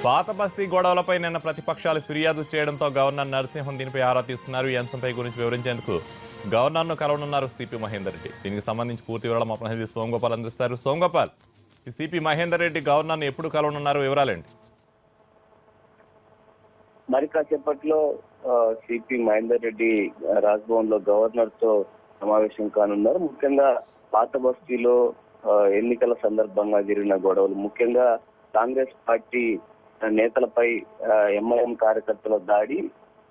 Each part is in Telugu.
పాత బస్తీ గొడవలపై నిన్న ప్రతిపక్షాలు ఫిర్యాదు చేయడంతో గవర్నర్ నరసింహన్ దీనిపై ఆరా తీస్తున్నారు. ఈ అంశంపై గురించి వివరించేందుకు గవర్నర్ను కలవనున్నారు సిపి మహేందర్ రెడ్డి. దీనికి సంబంధించి పూర్తి వివరాలు మా ప్రతినిధి సోమగోపాల్ అందిస్తారు. సోమగోపాల్, ఈ సిపి మహేందర్ రెడ్డి గవర్నర్ను ఎప్పుడు కలవనున్నారు, వివరాలేంటి? మరి కాసేపట్లో సిపి మహేందర్ రెడ్డి రాజ్భవన్ లో గవర్నర్ తో సమావేశం కానున్నారు. ముఖ్యంగా పాత బస్తీలో ఎన్నికల సందర్భంగా జరిగిన గొడవలు, ముఖ్యంగా కాంగ్రెస్ పార్టీ నేతలపై ఎంఐఎం కార్యకర్తల దాడి,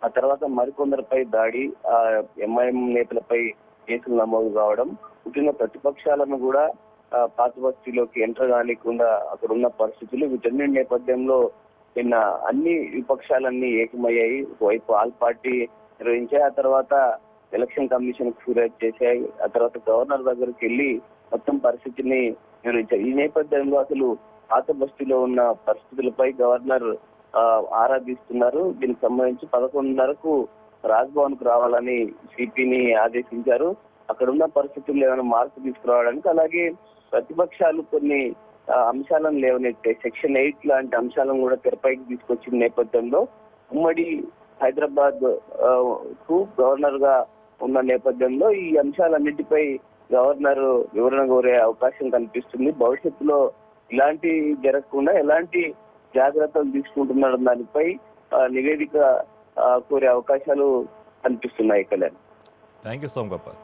ఆ తర్వాత మరికొందరిపై దాడి, ఎంఐఎం నేతలపై కేసులు నమోదు కావడం, ముఖ్యంగా ప్రతిపక్షాలను కూడా పాత బస్తీలోకి ఎంటర్ కానికుండా అక్కడ ఉన్న పరిస్థితులు, వీటన్నిటి నేపథ్యంలో నిన్న అన్ని విపక్షాలన్నీ ఏకమయ్యాయి. ఒకవైపు ఆల్ పార్టీ నిర్వహించాయి, ఆ తర్వాత ఎలక్షన్ కమిషన్ కు ఫిర్యాదు చేశాయి, ఆ తర్వాత గవర్నర్ దగ్గరికి వెళ్ళి మొత్తం పరిస్థితిని నిర్వహించారు. ఈ నేపథ్యంలో అసలు పాత బస్తీలో ఉన్న పరిస్థితులపై గవర్నర్ ఆరాధిస్తున్నారు. దీనికి సంబంధించి 11:30కు రాజ్భవన్ కు రావాలని సిపిని ఆదేశించారు. అక్కడ ఉన్న పరిస్థితుల్లో ఏమైనా మార్పు తీసుకురావడానికి, అలాగే ప్రతిపక్షాలు కొన్ని అంశాలను లేవనెత్తే సెక్షన్ 8 లాంటి అంశాలను కూడా తెరపైకి తీసుకొచ్చిన నేపథ్యంలో ఉమ్మడి హైదరాబాద్ కు గవర్నర్ గా ఉన్న నేపథ్యంలో ఈ అంశాలన్నింటిపై గవర్నర్ వివరణ కోరే అవకాశం కనిపిస్తుంది. భవిష్యత్తులో ఇలాంటి జరగకుండా ఎలాంటి జాగ్రత్తలు తీసుకుంటున్నారు దానిపై నివేదిక కోరే అవకాశాలు కనిపిస్తున్నాయి. Kalyan, thank you Somagopal.